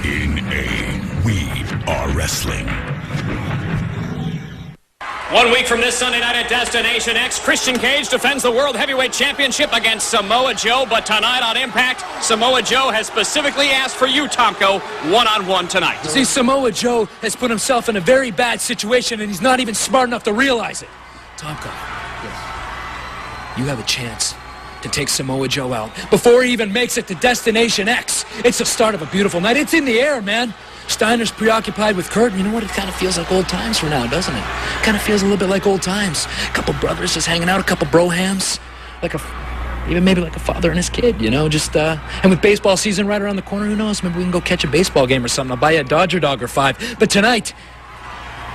TNA, we are wrestling. 1 week from this Sunday night at Destination X, Christian Cage defends the World Heavyweight Championship against Samoa Joe. But tonight on Impact, Samoa Joe has specifically asked for you, Tomko, one-on-one tonight. See, Samoa Joe has put himself in a very bad situation, and he's not even smart enough to realize it. Tomko, yes. You have a chance to take Samoa Joe out before he even makes it to Destination X. It's the start of a beautiful night. It's in the air, man. Steiner's preoccupied with Kurt. You know what? It kind of feels like old times for now, doesn't it? Kind of feels a little bit like old times. A couple brothers just hanging out, a couple brohams. Even maybe like a father and his kid, you know? And with baseball season right around the corner, who knows? Maybe we can go catch a baseball game or something. I'll buy you a Dodger dog or 5. But tonight,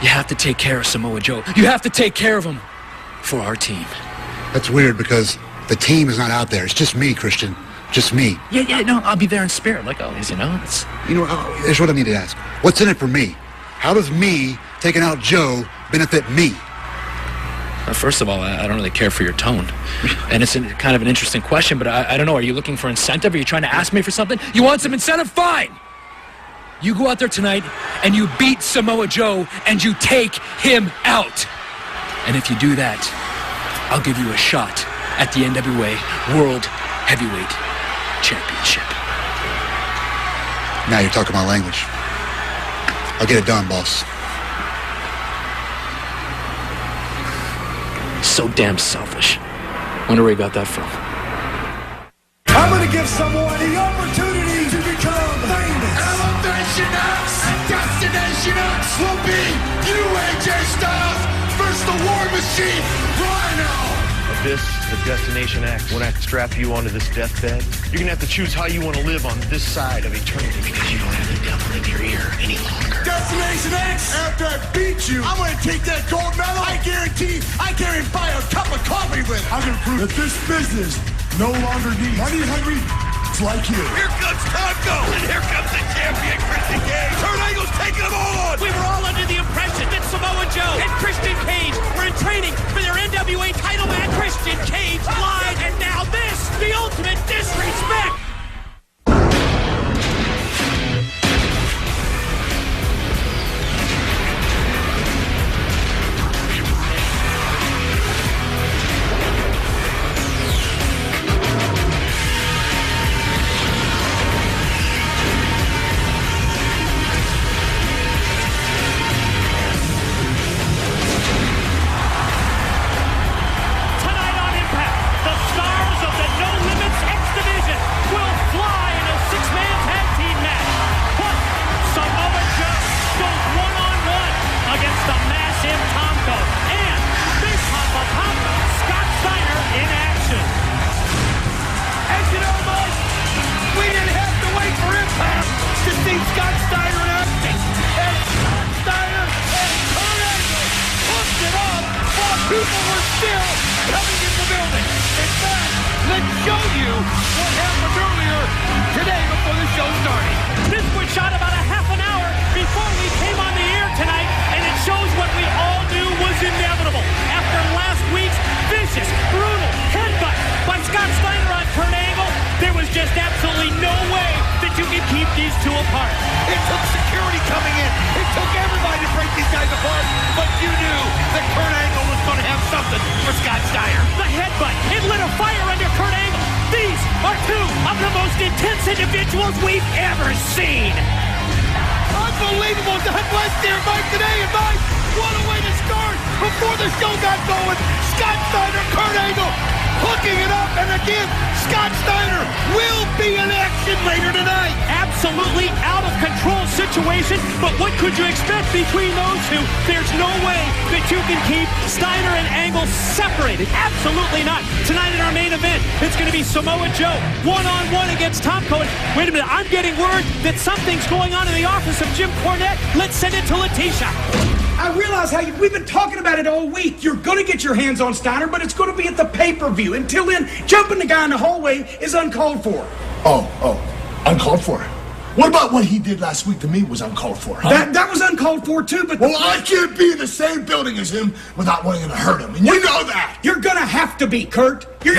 you have to take care of Samoa Joe. You have to take care of him for our team. That's weird because the team is not out there. It's just me, Christian. Just me. Yeah, no, I'll be there in spirit, like always, you know? Here's what I need to ask. What's in it for me? How does me taking out Joe benefit me? First of all, I don't really care for your tone. And it's kind of an interesting question, but I don't know. Are you looking for incentive? Are you trying to ask me for something? You want some incentive? Fine! You go out there tonight, and you beat Samoa Joe, and you take him out. And if you do that, I'll give you a shot at the NWA World Heavyweight Championship. Now you're talking my language. I'll get it done, boss. So damn selfish. Wonder where you got that from. I'm gonna give someone the opportunity to become famous. Elevation X, Destination X will be you, AJ Styles, versus the War Machine, Rhino. This is Destination X. When I strap you onto this deathbed, you're gonna have to choose how you want to live on this side of eternity because you don't have the devil in your ear any longer. Destination X, after I beat you, I'm gonna take that gold medal. I guarantee I can't even buy a cup of coffee with it. I'm gonna prove that this business no longer needs money-hungry like you. Here comes Tomko, and here comes the champion, Christian Cage. Kurt Angle's taking them all on. We were all under the impression that Samoa Joe and Christian Cage were in training for their NWA title match. Christian Cage lied, and now this, the ultimate disrespect. Scott Steiner in action, and Steiner and Kurt Angle hooked it up while people were still coming in the building. In fact, let's show you what happened earlier today before the show started. This was shot about a half an hour before we came on the air tonight, and it shows what we all knew was inevitable. After last week's vicious, brutal headbutt by Scott Steiner on Kurt Angle, there was just absolutely no way that you could keep these two apart. It took security coming in. It took everybody to break these guys apart, but you knew that Kurt Angle was going to have something for Scott Steiner. The headbutt, it lit a fire under Kurt Angle. These are two of the most intense individuals we've ever seen. Unbelievable. God bless dear Mike today, and Mike, what a way to start before the show got going. Scott Steiner, Kurt Angle, hooking it up, and again, Scott Steiner will be in action later tonight. Absolutely out of control situation, but what could you expect between those two? There's no way that you can keep Steiner and Angle separated. Absolutely not. Tonight in our main event, it's going to be Samoa Joe one-on-one against Tomko. Wait a minute, I'm getting word that something's going on in the office of Jim Cornette. Let's send it to Letitia. I realize how we've been talking about it all week. You're going to get your hands on Steiner, but it's going to be at the pay-per-view. Until then, jumping the guy in the hallway is uncalled for. Uncalled for. What about what he did last week to me was uncalled for, huh? That was uncalled for, too, but... Well, I can't be in the same building as him without wanting to hurt him, and you know that! You're going to have to be, Kurt. Hey,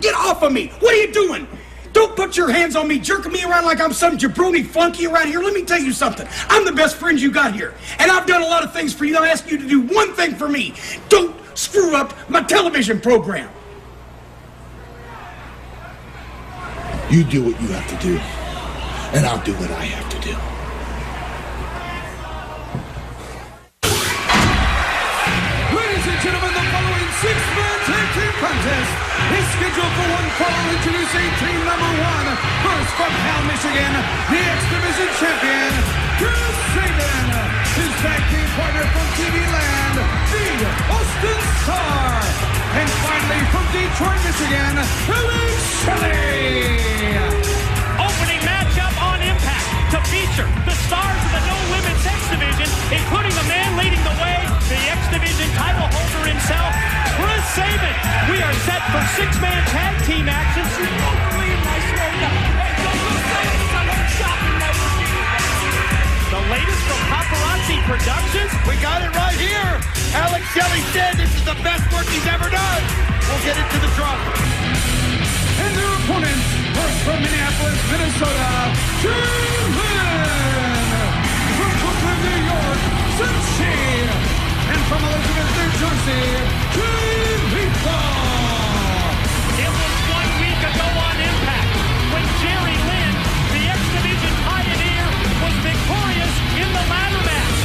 get off of me! What are you doing? Don't put put your hands on me, jerking me around like I'm some jabroni flunky around here. Let me tell you something. I'm the best friend you got here. And I've done a lot of things for you. I'll ask you to do one thing for me. Don't screw up my television program. You do what you have to do, and I'll do what I have to do. Ladies and gentlemen, the following six-man tag team contest is scheduled for one fall. Introducing team number one. First from Hell, Michigan, the X-Division champion, Chris Sabin. His tag team partner from TV Land, the Austin Star. And finally from Detroit, Michigan, Alex Shelley. Opening matchup on Impact to feature the stars of the No Limits X Division, including the man leading the way, the X Division title holder himself, Chris Sabin. We are set for six-man tag team action. The latest from Paparazzi Productions. We got it right here. Alex Shelley said this is the best work he's ever done. We'll get into the drop. And their opponents, first from Minneapolis, Minnesota, Jay Lynn. From Brooklyn, New York, Senshi. And from Elizabeth, New Jersey, Jay Lethal. It was 1 week ago on Impact when Jerry Lynn, the X Division pioneer, was victorious in the ladder match.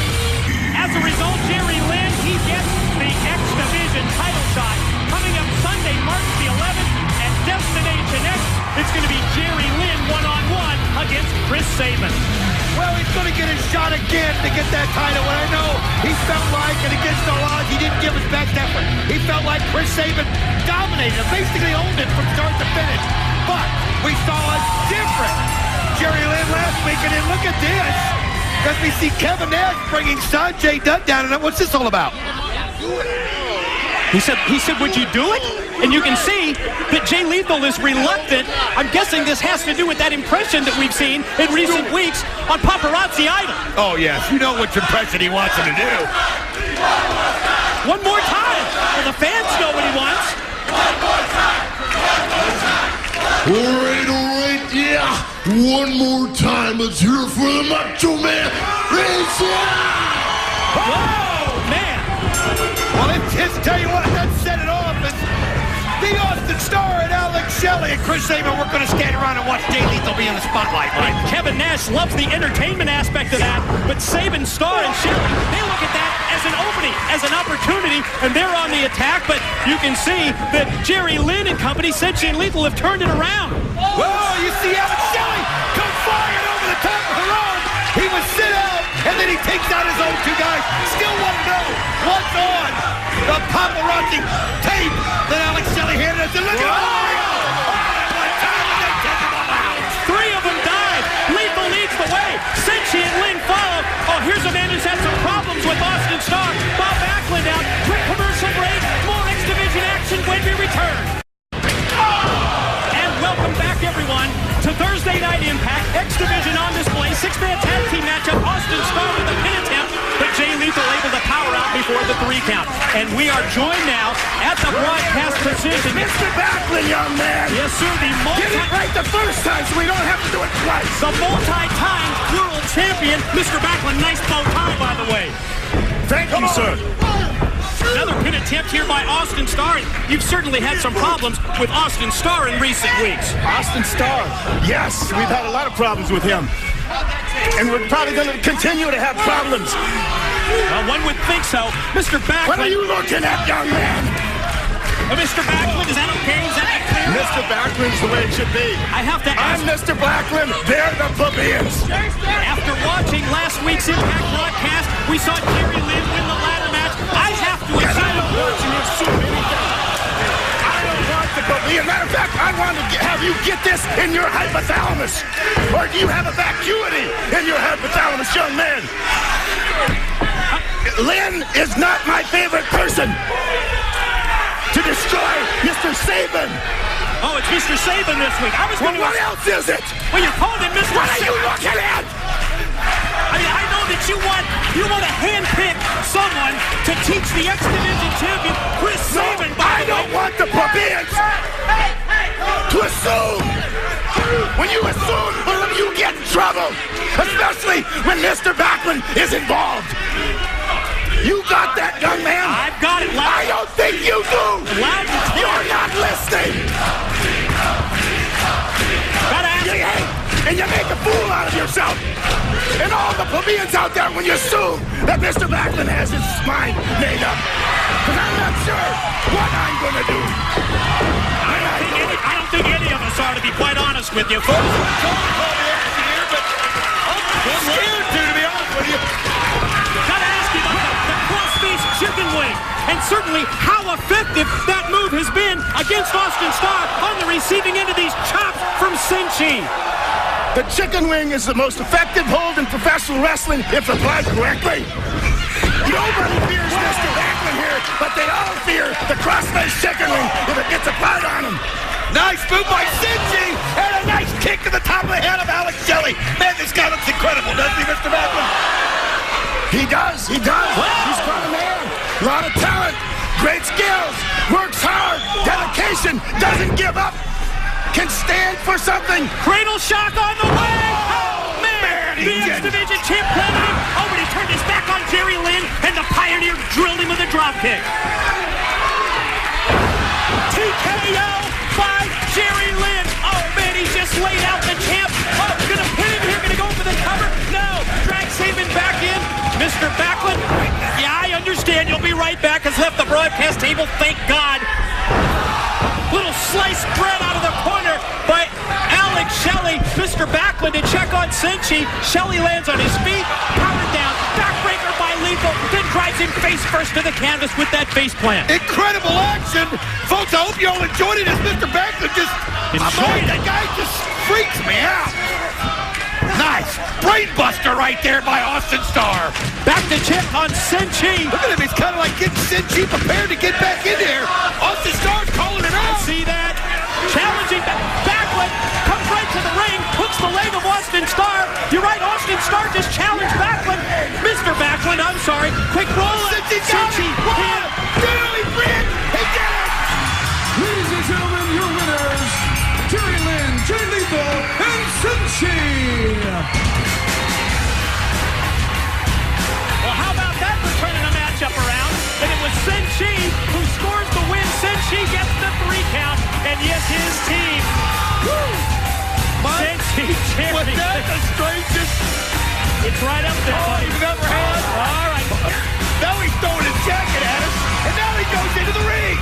As a result, Jerry Lynn, he gets the X Division title shot coming up Sunday, March the 11th at Destination X. It's going to be Jerry Lynn one-on-one against Chris Sabin. Well, he's going to get his shot again to get that title. And I know he felt like, and against the odds, he didn't give his best effort. He felt like Chris Sabin dominated him, basically owned it from start to finish. But we saw a different Jerry Lynn last week, and then look at this. As we see Kevin Nash bringing Sanjay Dutt down, and what's this all about? He said, would you do it? And you can see that Jay Lethal is reluctant. I'm guessing this has to do with that impression that we've seen in recent weeks on Paparazzi Idol. Oh, yes. You know which impression he wants him to do. One more time. Well, the fans know what he wants. All right, yeah. One more time. Let's hear it for the Macho Man. Oh, man. Well, it's his, tell you what, that set it off. It's the Austin Star and Alex Shelley and Chris Sabin. We're going to stand around and watch Jay Lethal be in the spotlight, right? Kevin Nash loves the entertainment aspect of that, but Sabin, Star, and Shelley, they look at that as an opening, as an opportunity, and they're on the attack, but you can see that Jerry Lynn and company said Jay Lethal have turned it around. Whoa, you see Alex Shelley come flying over the top of the road. He was sit out, and then he takes out his own two guys. Still want to know what's on the paparazzi tape that Alex Shelley handed us. And look at Three of them died. Lethal leads the way. Senshi and Lynn follow. Oh, here's a man who's had some problems with Austin Star. Bob Backlund out. Quick commercial break. More X Division action when we return. And welcome back, everyone, to Thursday Night Impact. X Division on display. Six-man tag team matchup. Austin Star with a pin attempt, but Jay Lethal able to power out before the 3 count. And we are joined now at the broadcast position. Mr. Backlund, young man. Yes, sir. Get it right the first time so we don't have to do it twice. The multi-time world champion, Mr. Backlund. Nice bow tie, by the way. Thank you, sir. Another pin attempt here by Austin Star. You've certainly had some problems with Austin Star in recent weeks. Austin Star, yes, we've had a lot of problems with him. And we're probably going to continue to have problems. Well, one would think so. Mr. Backlund. What are you looking at, young man? Mr. Backlund, is that okay? Is that clear? Mr. Backlund's the way it should be. I have to ask. I'm Mr. Backlund. They're the plebeians. After watching last week's Impact broadcast, we saw Jerry Lynn win the ladder match. I have to assume. I don't want you to assume anything. I don't want the plebeian. Matter of fact, I want to have you get this in your hypothalamus. Or do you have a vacuity in your hypothalamus, young man? Lynn is not my favorite person to destroy Mr. Sabin. Oh, it's Mr. Sabin this week. I was Well, going to... what else is it? Well, you called him Mr. What are you Sabin. looking at? I mean, I know that you want to handpick someone to teach the X Division champion, Chris Sabin. I don't want the plebeians to assume. When you assume, you get in trouble, especially when Mr. Backlund is involved. You got that, young man? I've got it, Loudon. I don't think you do. Loudon. You're not listening. You hate, and you make a fool out of yourself. And all the plebeians out there when you assume that Mr. Backlund has his mind made up. Because I'm not sure what I'm going to do. I don't think any of us are, to be quite honest with you, folks. I'm scared to be honest with you. Gotta ask you about the cross-face chicken wing, and certainly how effective that move has been against Austin Starr on the receiving end of these chops from Senshi. The chicken wing is the most effective hold in professional wrestling if applied correctly. Nobody fears Mr. Backlund here, but they all fear the cross-face chicken wing if it gets applied on him. Nice move by Senshi, and a nice kick to the top of the head of Alex Shelley. Man, this guy looks incredible, doesn't he, Mr. Backlund? He does. Wow. He's quite a man. A lot of talent, great skills, works hard, dedication, doesn't give up, can stand for something. Cradle shock on the way. Oh, man. The X Division champ planted him. Oh, but he turned his back on Jerry Lynn, and the Pioneer drilled him with a drop kick. TKO by Jerry Lynn. Oh, man, he just laid out the champ. Oh, gonna pin him here, gonna go for the cover. No, drag Saban back in. Mr. Backlund, yeah, I understand. You'll be right back. Has left the broadcast table, thank God. Little sliced bread out of the corner by Alex Shelley. Mr. Backlund to check on Senshi. Shelley lands on his feet, powered down, backbreaker by Lethal, then drives him face first to the canvas with that face plant. Incredible action. Folks, I hope you all enjoyed it as Mr. Backlund just... That guy just freaks me out. Nice. Brainbuster right there by Austin Starr. Back to check on Senshi. Look at him. He's kind of like getting Senshi prepared to get back in there. Austin Starr's calling it out. See that? Challenging Backlund. Comes right to the ring. Hooks the leg of Austin Starr. You're right. Austin Starr just challenged Backlund. Mr. Backlund, I'm sorry. Quick roll. Senshi. One, two, he did it. He did it. Ladies and gentlemen, your winners, Jerry Lynn, Jay Lethal, and Senshi. Well, how about that for turning a matchup around? And it was Senshi who scores the win. Senshi gets the 3 count. And yes, his team. Woo! Senshi, Jerry. Was that the strangest? It's right up there, buddy. You've ever had? All right. Now he's throwing his jacket at us, and now he goes into the ring.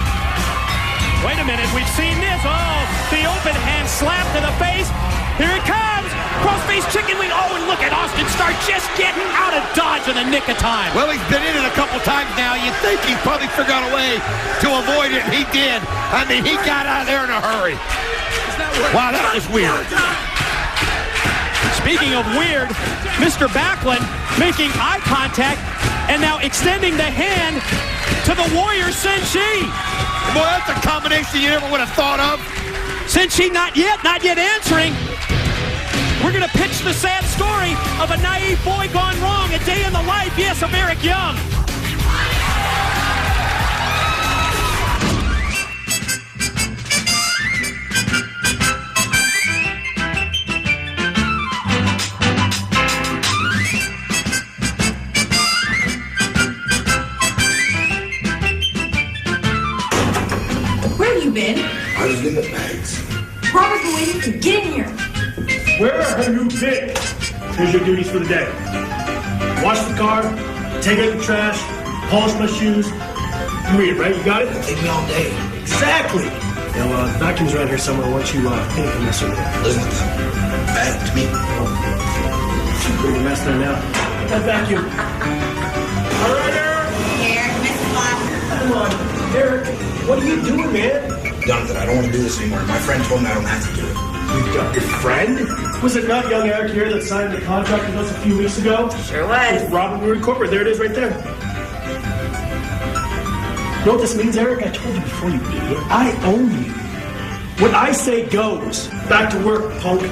Wait a minute, we've seen this. Oh, the open hand slap to the face. Here it comes. Crossface chicken wing. Oh, and look at Austin Starr just getting out of dodge in the nick of time. Well, he's been in it a couple times now. You'd think he probably figured out a way to avoid it, and he did. I mean, he got out of there in a hurry. Wow, that was weird. Speaking of weird, Mr. Backlund making eye contact and now extending the hand to the Warrior Senshi. Boy, that's a combination you never would have thought of. Senshi not yet answering. We're going to pitch the sad story of a naive boy gone wrong, a day in the life, yes, of Eric Young. Where have you been? I was in the bags. Robert's been waiting to get in here. Where have you been? Here's your duties for the day. Wash the car, take out the trash, polish my shoes. You read it, right? You got it? It'll take me all day. Exactly. Now, vacuum's around here somewhere. Why don't you clean up the mess over there? Listen, bag to me. Bring the mess there now. That vacuum. All right, Eric. Here, Mrs. Fox. Come on, Eric. What are you doing, man? Jonathan, I don't want to do this anymore. My friend told me I don't have to do it. You got your friend? Was it not young Eric here that signed the contract with us a few weeks ago? Sure was. Robert Roode Corporate. There it is right there. You know what this means, Eric? I told you before, you idiot. I own you. What I say goes. Back to work, punk.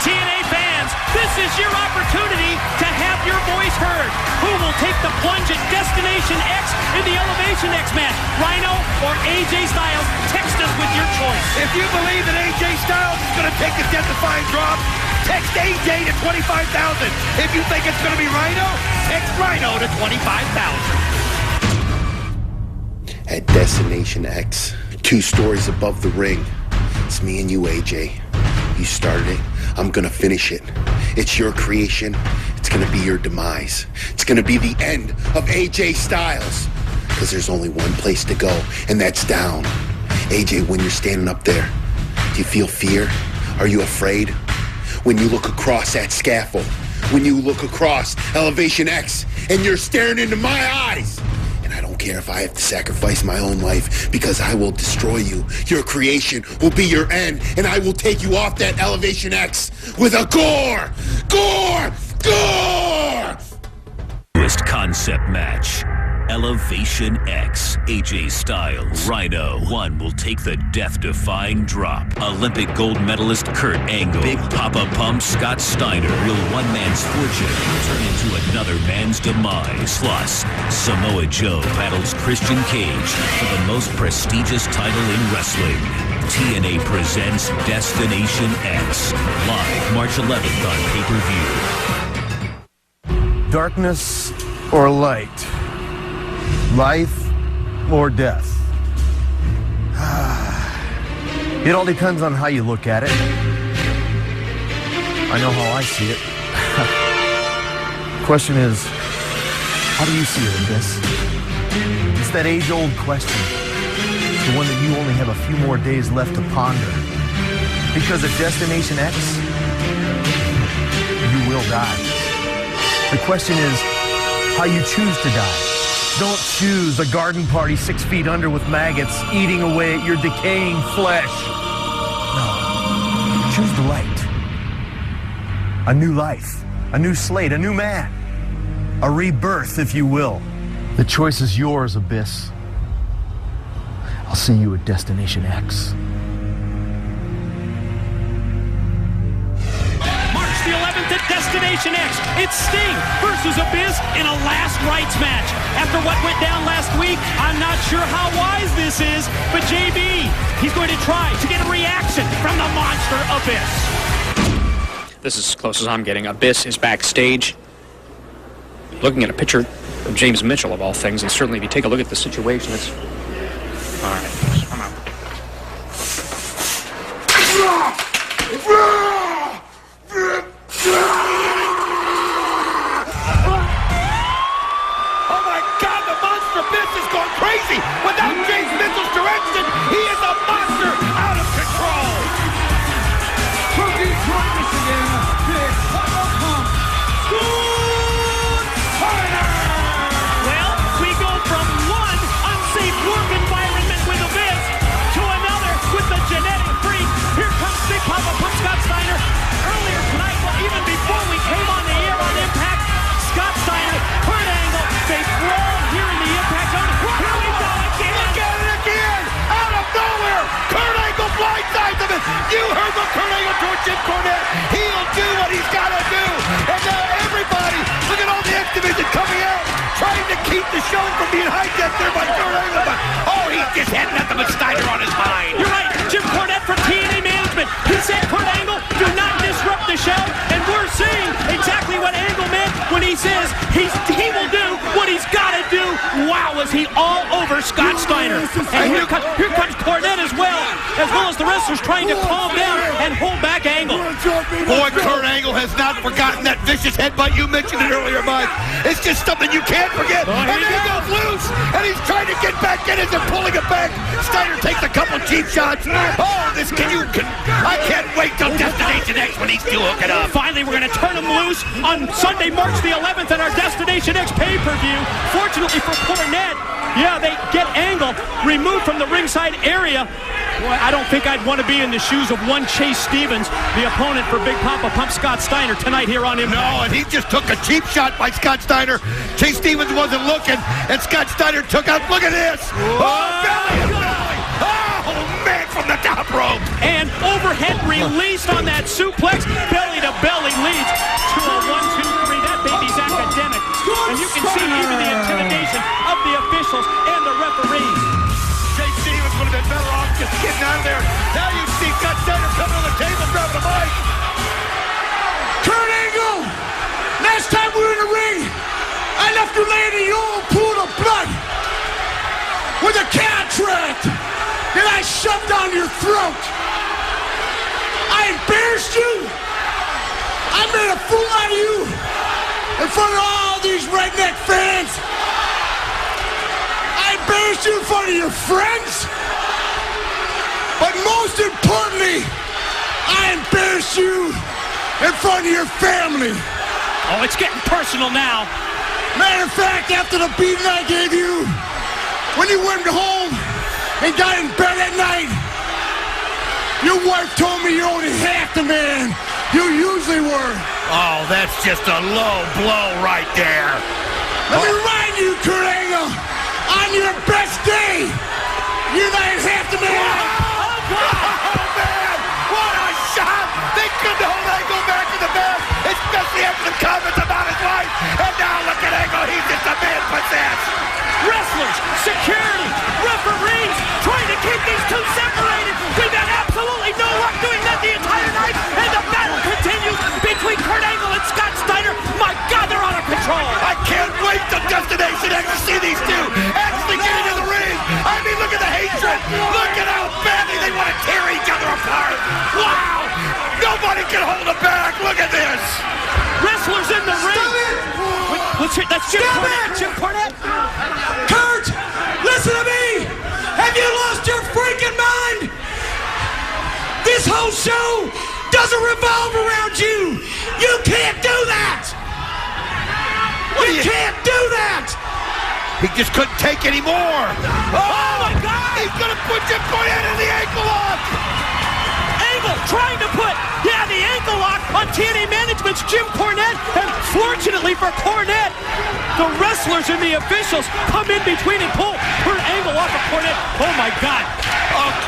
TNA fans, this is your opportunity to have your voice heard. Who will take the plunge at Destination X in the Elevation X match? Rhino or AJ Styles? Text us with your choice. If you believe that AJ Styles is going to take the death-defying drop, text AJ to 25,000. If you think it's going to be Rhino, text Rhino to 25,000. At Destination X, 2 stories above the ring. It's me and you, AJ. You started it. I'm gonna finish it. It's your creation. It's gonna be your demise. It's gonna be the end of AJ Styles. Because there's only one place to go, and that's down. AJ, when you're standing up there, do you feel fear? Are you afraid? When you look across that scaffold, when you look across Elevation X, and you're staring into my eyes, and I don't care if I have to sacrifice my own life, because I will destroy you. Your creation will be your end, and I will take you off that Elevation X with a gore! Gore! Gore! First concept match. Elevation X. AJ Styles. Rhino. One will take the death-defying drop. Olympic gold medalist Kurt Angle. Big Papa Pump Scott Steiner. Will one man's fortune turn into another man's demise? Plus, Samoa Joe battles Christian Cage for the most prestigious title in wrestling. TNA presents Destination X. Live March 11th on pay-per-view. Darkness or light? Life or death? It all depends on how you look at it. I know how I see it. Question is, how do you see it, Abyss? It's that age-old question. It's the one that you only have a few more days left to ponder. Because at Destination X, you will die. The question is, how you choose to die. Don't choose a garden party 6 feet under with maggots eating away at your decaying flesh. No. Choose the light. A new life. A new slate. A new man. A rebirth, if you will. The choice is yours, Abyss. I'll see you at Destination X. The 11th at Destination X. It's Sting versus Abyss in a last rites match. After what went down last week, I'm not sure how wise this is, but JB, he's going to try to get a reaction from the monster Abyss. This is as close as I'm getting. Abyss is backstage looking at a picture of James Mitchell, of all things, and certainly if you take a look at the situation, it's... All right, come on. Oh my God, the monster Abyss is going crazy! Without James Mitchell's direction, he is a monster out of control! From Detroit, Michigan, Big Papa Pump Steiner! Well, we go from one unsafe work environment with Abyss to another with the genetic freak. Here comes Big Papa Pump Scott Steiner. Earlier tonight, well, even before we came on the air on Impact, Scott Steiner, Kurt Angle, they brawl here in the Impact Zone. Here we go again! Look at it again! Out of nowhere! Kurt Angle blindsides him! You heard what Kurt Angle told Jim Cornette! He'll do what he's gotta do! And now everybody, look at all the X Division coming out, trying to keep the show from being hijacked there by Kurt Angle, but oh, he just had nothing but Steiner on his mind! You're right, Jim Cornette from TNA Management. He said, Kurt Angle, do not disrupt the show, and we're seeing exactly what Angle meant when he says he will do what he's gotta do. Wow, was he all over Scott Steiner. And here comes Cornette as well as the wrestlers trying to calm down and hold back Angle. Boy, Kurt Angle has not forgotten that vicious headbutt. You mentioned it earlier, Mike. It's just something you can't forget. And then he goes loose, and he's trying to get back in as they're pulling it back. Steiner takes a couple cheap shots. Oh, I can't wait till Destination X when he's still hooking up. Finally, we're going to turn him loose on Sunday, March the 11th at our Destination X pay-per-view. Fortunately for Cornette, yeah, they get Angle removed from the ringside area. Boy, I don't think I'd want to be in the shoes of one Chase Stevens, the opponent for Big Papa Pump Scott Steiner tonight here on Impact. No, and he just took a cheap shot by Scott Steiner. Chase Stevens wasn't looking, and Scott Steiner took out. Look at this. Oh, belly to belly. Oh, man, from the top rope. And overhead released on that suplex. Belly to belly leads to a 1-2-3. That baby's academic. And you can see even the intimidation of the officials and the referees. Jay Stevens would have been better off just getting out of there. Now you see Scott Steiner coming on the table, grabbing the mic. Kurt Angle! Last time we were in the ring, I left you laying in your own pool of blood with a contract that I shoved down your throat. I embarrassed you. I made a fool out of you in front of all these redneck fans. I embarrassed you in front of your friends. But most importantly, I embarrassed you in front of your family. Oh, it's getting personal now. Matter of fact, after the beating I gave you, when you went home and got in bed at night, your wife told me you're only half the man you usually were. Oh, that's just a low blow right there. Let me remind you, Kurt Angle, on your best day, you're not half the man. Oh, man, what a shot. They couldn't hold Angle back in the back, especially after the comments about his wife. And now look at Angle, he's just a man possessed. Wrestlers, security, referees, trying to keep these two separated. We've had absolutely no luck doing that the entire night, and the battle continues between Kurt Angle and Scott Steiner. My God, they're out of control. I can't wait till Destination X to see these two actually get into the ring. I mean, look at the hatred. Look at how badly they want to tear each other apart. Wow, nobody can hold it back. Look at this. Wrestlers in the ring. Stop it! That's Jim Cornette. Jim Cornette. Kurt, listen to me. Have you lost your freaking mind? This whole show doesn't revolve around you. You can't do that. You can't do that. He just couldn't take any more. Oh my God! He's gonna put Jim Cornette in the ankle lock. Angle trying to put the ankle lock on TNA Management's Jim Cornette, and fortunately for Cornette, the wrestlers and the officials come in between and pull Kurt Angle off of Cornette. Oh my God!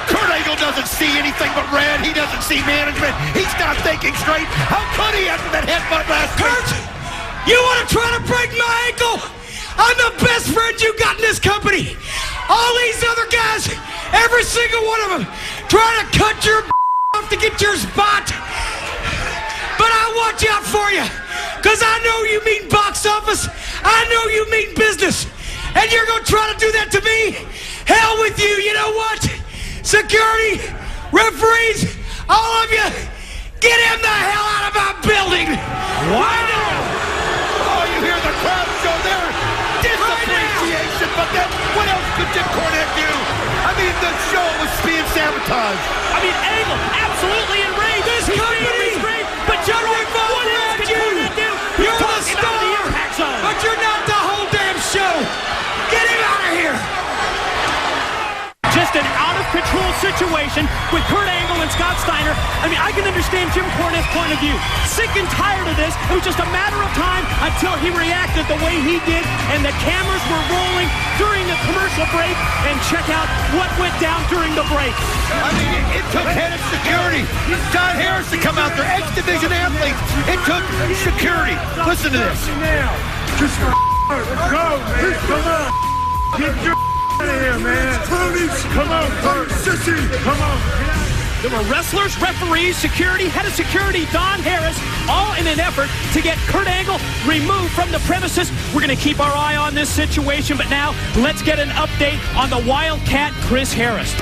Kurt Angle doesn't see anything but red. He doesn't see management. He's not thinking straight. How could he after that headbutt last week? Kurt, you want to try to break my ankle? I'm the best friend you got in this company. All these other guys, every single one of them, try to cut your off to get your spot. But I watch out for you, because I know you mean box office. I know you mean business. And you're going to try to do that to me? Hell with you. You know what? Security, referees, all of you, get him the hell out of my building. Why not? Oh, you hear the crowd show their disappreciation, but then what else could Jim Cornette do? I mean, the show was being sabotaged. I mean, Angle absolutely enraged. This company, but you're involved what else around could you. Cornette do? You're the Talking about the star, Impact Zone. but you're not the whole damn show. Get him out of here. Just an out-of-control situation with Kurt Angle and Scott Steiner. I mean, I can understand Jim Cornette's point of view. Sick and tired of this. It was just a matter of time until he reacted the way he did, and the cameras were rolling during the commercial break. And check out what went down during the break. I mean, it took head of security, John Harris, to come out there, X-Division athletes. It took security. Listen to this. Just go, man. Come on. Get your out of here, man. Come on, Kurt. Sissy, come on. There were wrestlers, referees, security, head of security, Don Harris, all in an effort to get Kurt Angle removed from the premises. We're going to keep our eye on this situation, but now let's get an update on the Wildcat, Chris Harris.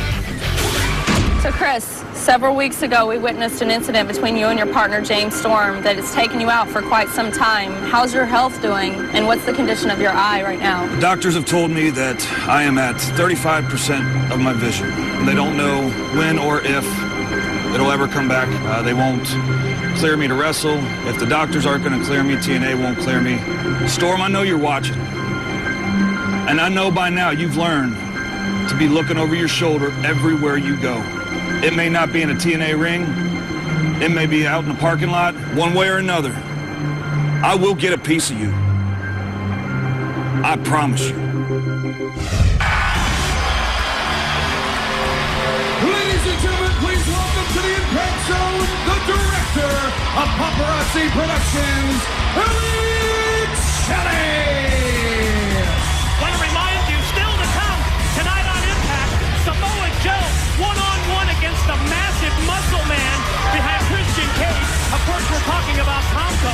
So, Chris, several weeks ago, we witnessed an incident between you and your partner, James Storm, that has taken you out for quite some time. How's your health doing, and what's the condition of your eye right now? The doctors have told me that I am at 35% of my vision. They don't know when or if it'll ever come back. They won't clear me to wrestle. If the doctors aren't going to clear me, TNA won't clear me. Storm, I know you're watching. And I know by now you've learned to be looking over your shoulder everywhere you go. It may not be in a TNA ring. It may be out in the parking lot. One way or another, I will get a piece of you. I promise you. Ladies and gentlemen, please welcome to the Impact Productions, Alex Shelley! Want to remind you, still to come, tonight on Impact, Samoa Joe, one-on-one against the massive muscle man behind Christian Cage. Of course, we're talking about Tomko.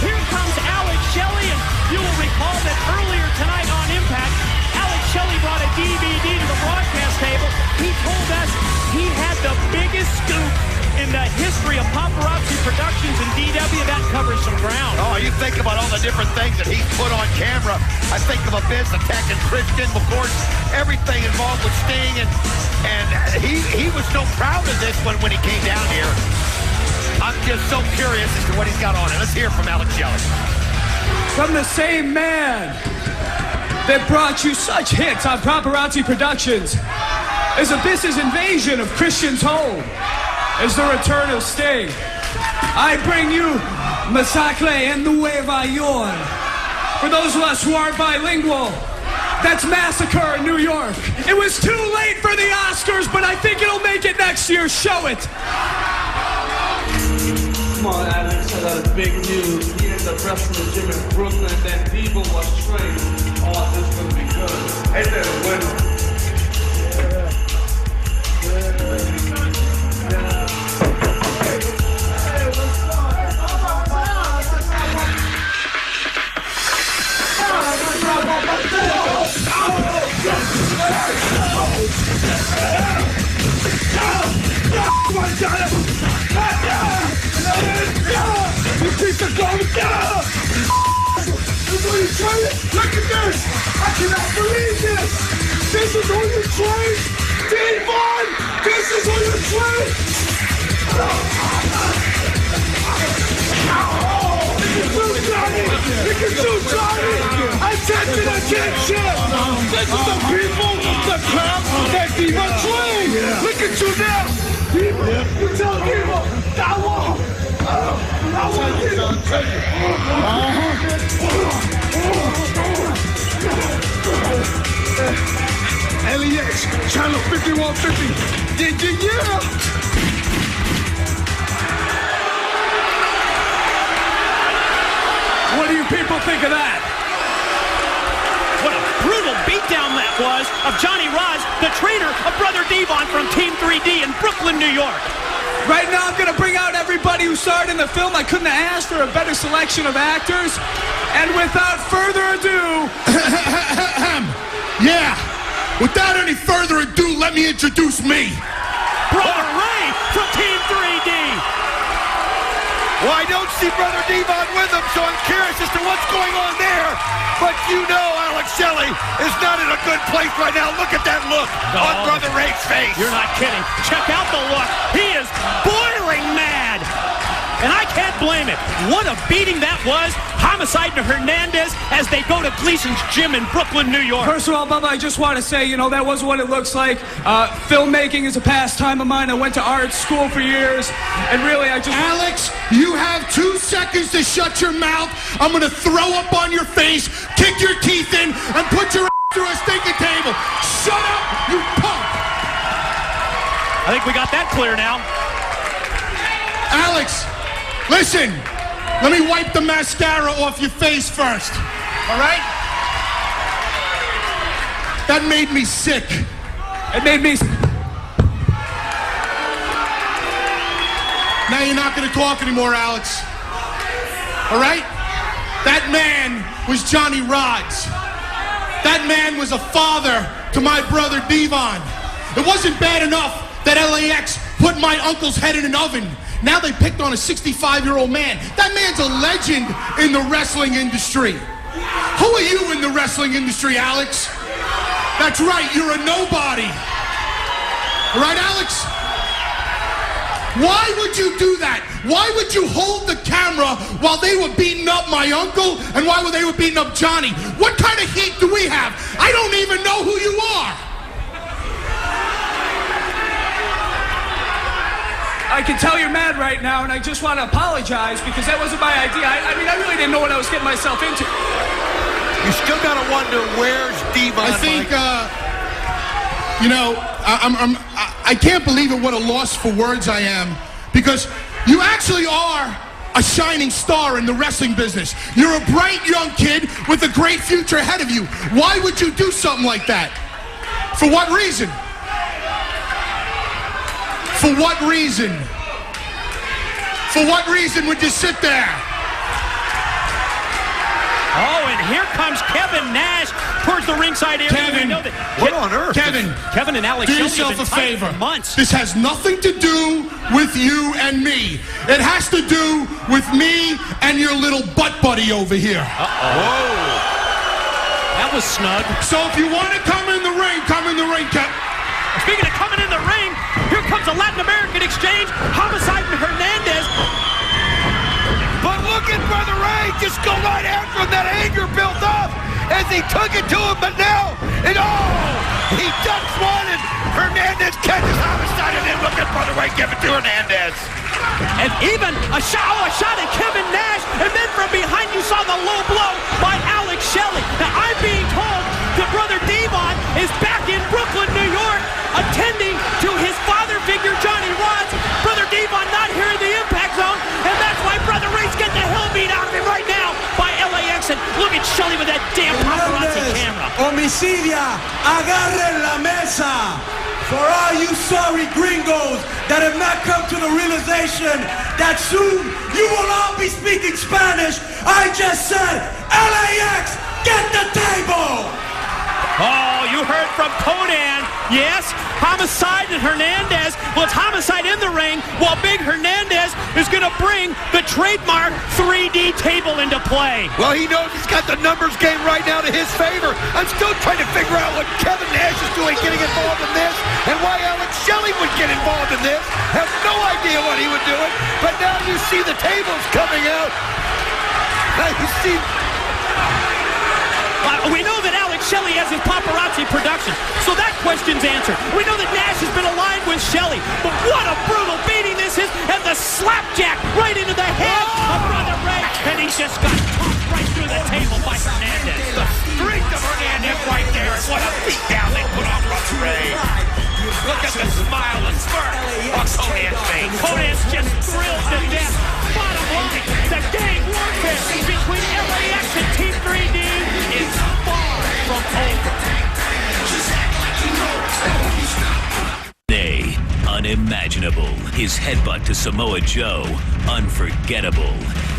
Here comes Alex Shelley, and you will recall that earlier tonight on Impact, Alex Shelley brought a DVD to the broadcast table. He told us he had the biggest scoop in the history of Paparazzi Productions and DW. That covers some ground. Oh, you think about all the different things that he's put on camera. I think of Abyss attacking Christian, of course, everything involved with Sting, and he was so proud of this when he came down here. I'm just so curious as to what he's got on it. Let's hear from Alex Shelley. From the same man that brought you such hits on Paparazzi Productions is Abyss's invasion of Christian's home, is the return of Sting. I bring you Masacre en Nueva York. For those of us who aren't bilingual, that's Massacre in New York. It was too late for the Oscars, but I think it'll make it next year. Show it. Come on, Alex, I got big news. He ended up wrestling gym in Brooklyn, then Diva was trained. Oh, this is gonna be good. Hey there, bueno. You piece of garbage! This is who you train? Look at this! I cannot believe this! This is who you train? Devon! This is who you train? Look at Johnny! Look at you, Johnny! Attention, attention! This is the people, the crowd that Devon trained! Look at you now! Devon, you tell Devon! I want LEX, channel 5150. Yeah. What do you people think of that? What a brutal beatdown that was of Johnny Rodz, the trainer of Brother Devon from Team 3D in Brooklyn, New York. Right now, I'm going to bring out everybody who starred in the film. I couldn't have asked for a better selection of actors. And without further ado... Yeah, without any further ado, let me introduce me. Brother Ray from Team 3D. Well, I don't see Brother Devon with him, so I'm curious as to what's going on there. But you know Alex Shelley is not in a good place right now. Look at that look on Brother Ray's face. You're not kidding. Check out the look. He is boiling mad. And I can't blame it. What a beating that was. Homicide to Hernandez as they go to Gleason's gym in Brooklyn, New York. First of all, Bubba, I just want to say, that wasn't what it looks like. Filmmaking is a pastime of mine. I went to art school for years. And really, Alex, you have 2 seconds to shut your mouth. I'm going to throw up on your face, kick your teeth in, and put your ass through a stinking table. Shut up, you punk. I think we got that clear now. Alex, listen. Let me wipe the mascara off your face first. All right? That made me sick. It made me... Now you're not going to talk anymore, Alex. All right? That man was Johnny Rodz. That man was a father to my brother Devon. It wasn't bad enough that LAX put my uncle's head in an oven. Now they picked on a 65-year-old man. That man's a legend in the wrestling industry. Who are you in the wrestling industry, Alex? That's right, you're a nobody. All right, Alex? Why would you do that? Why would you hold the camera while they were beating up my uncle and while they were beating up Johnny? What kind of heat do we have? I don't even know who you are. I can tell you're mad right now, and I just want to apologize because that wasn't my idea. I really didn't know what I was getting myself into. You still got to wonder where's Devon. I think, I can't believe it, what a loss for words I am, because you actually are a shining star in the wrestling business. You're a bright young kid with a great future ahead of you. Why would you do something like that? For what reason? For what reason? For what reason would you sit there? Oh, and here comes Kevin Nash towards the ringside area. Kevin, what on earth? Kevin and Alex do Shelley yourself have a been tight favor. for months. This has nothing to do with you and me. It has to do with me and your little butt buddy over here. Whoa. That was snug. So if you want to come in the ring, come in the ring, Speaking of coming in the ring, here comes a Latin American exchange. Homicide and Hernandez. But look at Brother Ray just go right after him. That anger built up as he took it to him. But now, he ducks one and Hernandez catches Homicide. And then look at Brother Ray give it to Hernandez. And even a shot at Kevin Nash. And then from behind you saw the low blow by Alex Shelley. Now I'm being told that Brother Devon is back in Brooklyn, New York, attending to his father figure, Johnny Rods. Brother Devon not here in the Impact Zone, and that's why Brother Ray's getting the hell beat out of him right now by LAX. And look at Shelley with that damn paparazzi camera. Homicidia, agarren la mesa. For all you sorry gringos that have not come to the realization that soon you will all be speaking Spanish, I just said, LAX, get the table! Oh, you heard from Conan. Yes, Homicide and Hernandez. Well, it's Homicide in the ring, while Big Hernandez is going to bring the trademark 3D table into play. Well, he knows he's got the numbers game right now to his favor. I'm still trying to figure out what Kevin Nash is doing getting involved in this and why Alex Shelley would get involved in this. Have no idea what he would do it, but now you see the tables coming out. Now you see... We know that Alex Shelley has his paparazzi production, so that question's answered. We know that Nash has been aligned with Shelley, but what a brutal beating this is, and the slapjack right into the head of Brother Ray, and he just got tossed right through the table by Hernandez. The strength of Hernandez right there, and what a beatdown they put on Brother Ray. Look at the smile and smirk on Conan's face. Conan's just thrilled to death. Bottom line, the gang warfare between LAX and Team 3D is far from over. Unimaginable. His headbutt to Samoa Joe, unforgettable.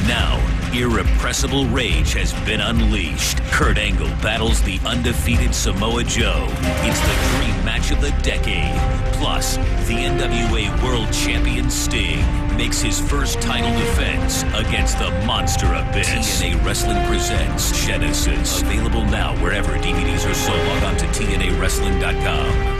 Now, irrepressible rage has been unleashed. Kurt Angle battles the undefeated Samoa Joe. It's the dream match of the decade. Plus, the NWA World Champion Sting makes his first title defense against the Monster Abyss. TNA Wrestling presents Genesis. Available now wherever DVDs are sold. Log on to TNAWrestling.com.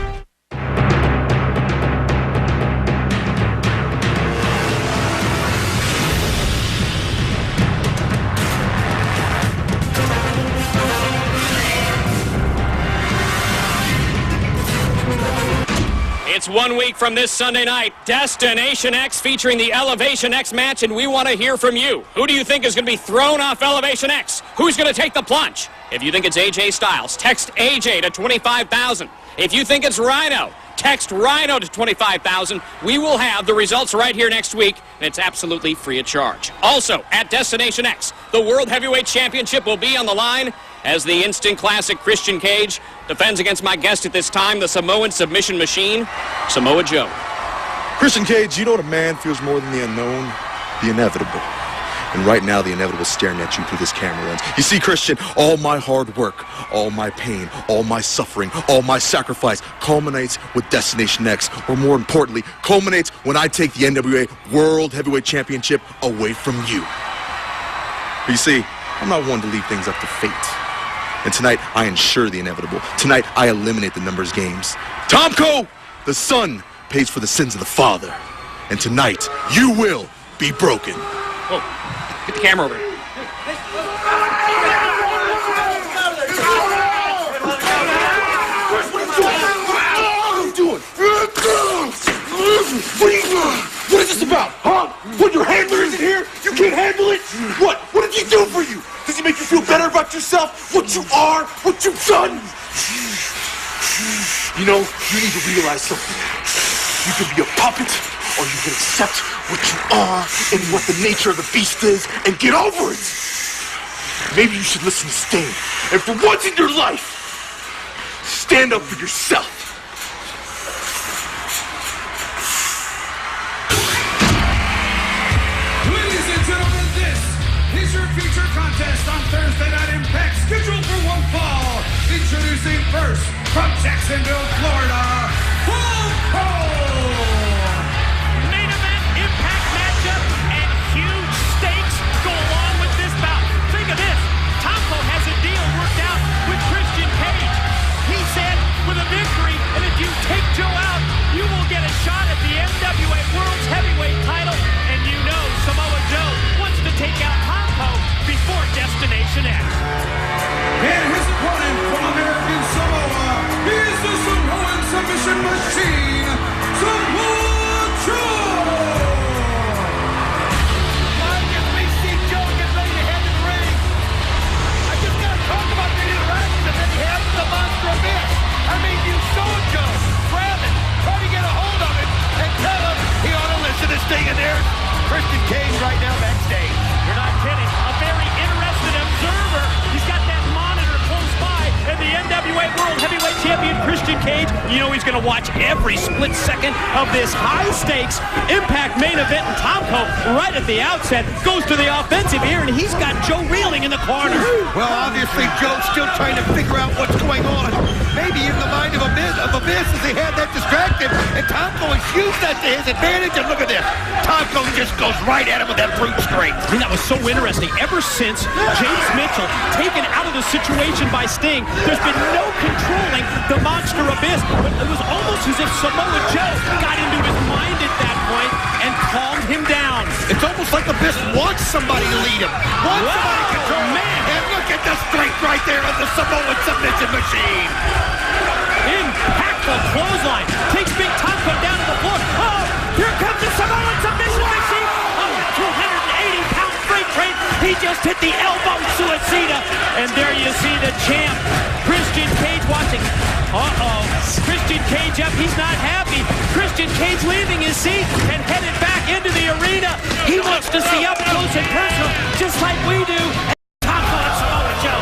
It's 1 week from this Sunday night, Destination X featuring the Elevation X match, and we want to hear from you. Who do you think is going to be thrown off Elevation X? Who's going to take the plunge? If you think it's AJ Styles, text AJ to 25,000. If you think it's Rhino, text Rhino to 25,000. We will have the results right here next week, and it's absolutely free of charge. Also, at Destination X, the World Heavyweight Championship will be on the line as the instant classic Christian Cage defends against my guest at this time, the Samoan submission machine, Samoa Joe. Christian Cage, you know what a man feels more than the unknown? The inevitable. And right now, the inevitable is staring at you through this camera lens. You see, Christian, all my hard work, all my pain, all my suffering, all my sacrifice culminates with Destination X, or more importantly, culminates when I take the NWA World Heavyweight Championship away from you. But you see, I'm not one to leave things up to fate. And tonight, I ensure the inevitable. Tonight, I eliminate the numbers games. Tomko, the son, pays for the sins of the father. And tonight, you will be broken. Oh, get the camera over here. What is this about, huh? What, your handler isn't here? You can't handle it? What? What did he do for you? Does he make you feel better about yourself? What you are? What you've done? You know, you need to realize something. You can be a puppet, or you can accept what you are and what the nature of the beast is and get over it. Maybe you should listen to Sting, and for once in your life, stand up for yourself. Ladies and gentlemen, this is your feature contest on Thursday Night Impact, scheduled for one fall. Introducing first, from Jacksonville, Florida, Hulk Hogan! Main event, Impact matchup, and huge stakes go along with this bout. Think of this, Tomko has a deal worked out with Christian Cage. He said, with a victory, and if you take Joe out, you will get a shot at the NWA World's Heavyweight title, and you know Samoa Joe wants to take out Tomko before Destination X. And his opponent from American Samoa is the Samoan submission machine, Samoa Joe! As we see Joe get ready to head to the ring, I just gotta talk about the interaction that he had with the Monster Abyss. I mean, you saw Joe grab it, try to get a hold of it, and tell him he ought to listen to Sting. And there's Christian Cage right now backstage. You're not kidding. A very interested observer. He's got that monitor close by, and the NWA World Heavyweight Champion Christian Cage, you know he's going to watch every split second of this high-stakes Impact main event, and Tomko, right at the outset, goes to the offensive here, and he's got Joe reeling in the corner. Well, obviously, Joe's still trying to figure out what's going on. Maybe in the mind of Abyss as he had that distracted, and Tomko has used that to his advantage, and look at this. Tomko just goes right at him with that brute strength. I mean, that was so interesting. Ever since James Mitchell taken out of the situation by Sting, there's been no controlling the Monster Abyss. But it was almost as if Samoa Joe got into his mind at that point and calmed him down. It's almost like Abyss wants somebody to lead him. Wants somebody to control him. Man. And look at the strength right there of the Samoan submission machine. Impactful clothesline. Takes Big Tomko down to the floor. Oh, here comes the Samoan submission machine. Oh, 280-pound freight train. He just hit the elbow suicida. And there you see the champ, Christian Cage, watching. Uh-oh. Christian Cage up. He's not happy. Christian Cage leaving his seat and headed back into the arena. He wants to see up close and personal, just like we do. Tomko and Samoa Joe.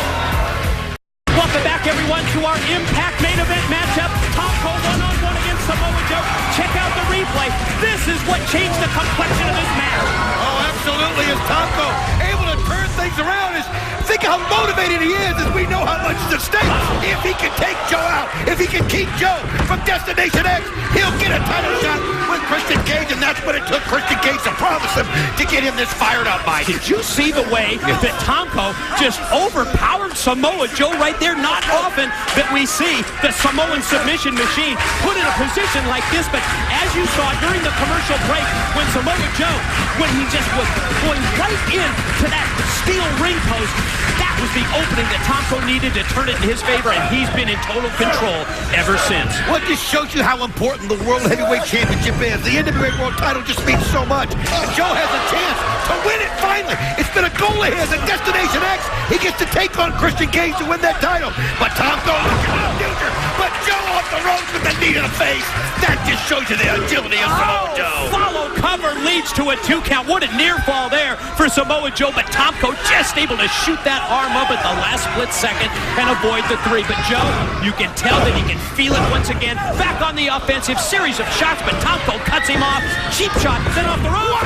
Welcome back, everyone, to our Impact main event matchup. Tomko one-on-one against Samoa Joe. Check out the replay. This is what changed the complexion of this match. Oh, absolutely. Is Tomko able to turn things around? Think how motivated he is as we know how much is at stake. If he can take Joe out, if he can keep Joe from Destination X, he'll get a title shot with Christian Cage, and that's what it took Christian Cage to promise him to get him this fired up, Mike. Did you see the way that Tomko just overpowered Samoa Joe right there? Not often that we see the Samoan submission machine put in a position like this, but as you saw during the commercial break, when Samoa Joe, when he just was going right into that steel ring post, that was the opening that Tomko needed to turn it in his favor, and he's been in total control ever since. Well, it just shows you how important the World Heavyweight Championship is. The NWA World title just means so much, and Joe has a chance to win it finally. It's been a goal of his at Destination X. He gets to take on Christian Cage to win that title, but Tomko looking to the future, but Joe off the ropes with the knee to the face. That just shows you the agility of Samoa Joe. Follow cover leads to a 2 count. What a near fall there for Samoa Joe, but Tomko just able to shoot that arm up at the last split second and avoid the 3. But Joe, you can tell that he can feel it once again. Back on the offensive, series of shots, but Tomko cuts him off. Cheap shot, then off the rope.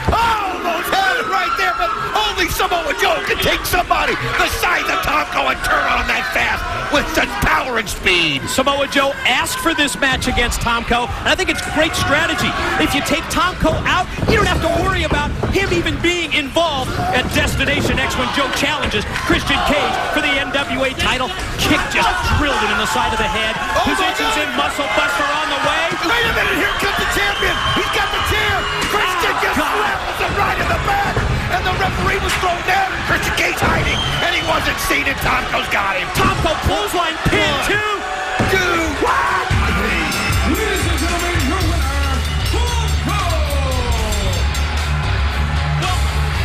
Almost had it right there, but only Samoa Joe can take somebody the size of Tomko and turn on that fast with such power and speed. Samoa Joe asked for this match against Tomko, and I think it's great strategy. If you take Tomko out, you don't have to worry about him even being involved at Destination X when Joe challenges Christian Cage for the NWA title. Kick just drilled it in the side of the head. Positions in Muscle Buster on the way. Wait a minute, here comes the champion. He's got the chair. Christian just slaps him right in the back. And the referee was thrown down. Christian Cage hiding. And he wasn't seen, and Tomko's got him. Tomko clothesline pin, too. Dude, what? Ladies and gentlemen, your winner, Tomko! Well,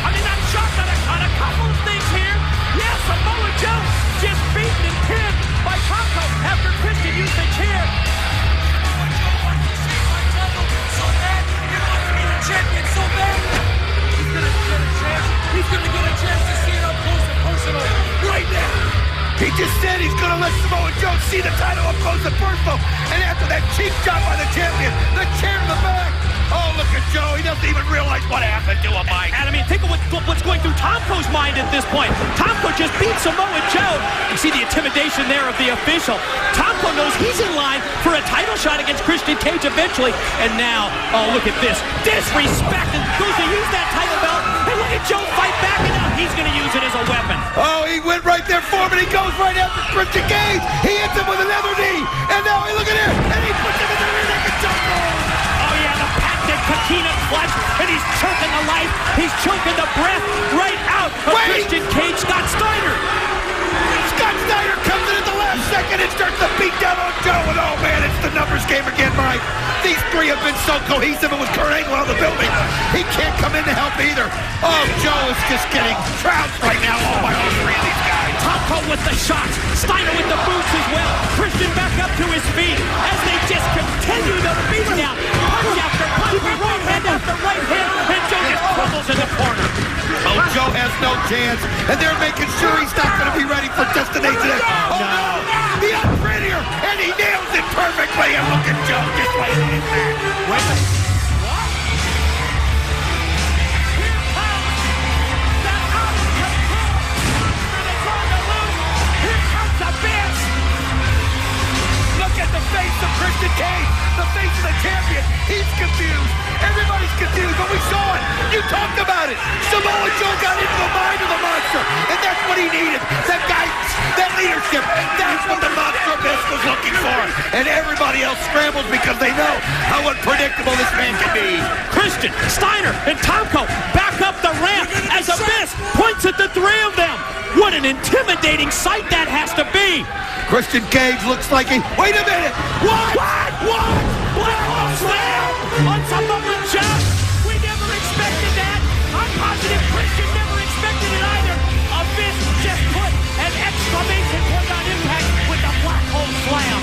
I mean, I'm shocked on a couple of things here. Yes, Samoa Joe just beaten and pinned by Tomko after Christian used the chair. just said he's going to let Samoa Joe see the title up close and personal. And after that cheap job by the champion, the chair to the back. Oh, look at Joe. He doesn't even realize what happened to him, Mike. And I mean, think of what's going through Tomko's mind at this point. Tomko just beat Samoa Joe. You see the intimidation there of the official. Tomko knows he's in line for a title shot against Christian Cage eventually. And now, oh, look at this. Disrespect. And goes to use that title belt. And look at Joe fight back. And now he's going to use it as a weapon. Oh, he went right there for him, and he goes right after Christian Cage. He hits him with another knee. And now, look at here. And he puts him in the rear naked chokehold. Patina clutch, and he's choking the life, he's choking the breath right out of Christian Cage. Scott Steiner comes in at the last second and starts to beat down on Joe, and oh man, it's the numbers game again, Mike. These three have been so cohesive, and with Kurt Angle out of the building, he can't come in to help either. Oh, Joe is just getting trounced right now, all by all three of these guys. Tomko with the shots, Steiner with the boots as well. Christian back up to his feet as they just continue the beat down. Punch after punch, right hand after right hand, and Joe just crumbles in the corner. Oh, Joe has no chance, and they're making sure he's not going to be ready for Destination X. Oh, no! The unprettier, and he nails it perfectly, and look at Joe just like that. Wait a minute. The face of Christian Cage, the face of the champion. He's confused. Everybody's confused, but we saw it. You talked about it. Samoa Joe got into the mind of the monster, and that's what he needed. That guidance, that leadership. That's what the Monster Abyss was looking for. And everybody else scrambles because they know how unpredictable this man can be. Christian, Steiner, and Tomko back up the ramp as Abyss points at the three of them. What an intimidating sight that has to be. Christian Cage looks like he... Wait a minute! What? Black Hole Slam on Samoa Joe? We never expected that. I'm positive Christian never expected it either. Abyss just put an exclamation point on Impact with the Black Hole Slam.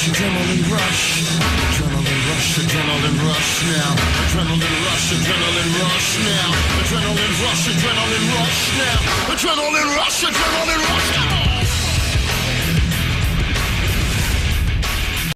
Adrenaline rush, adrenaline rush, adrenaline rush now. Adrenaline rush, adrenaline rush now. Adrenaline rush, adrenaline rush now. Adrenaline rush, adrenaline rush now.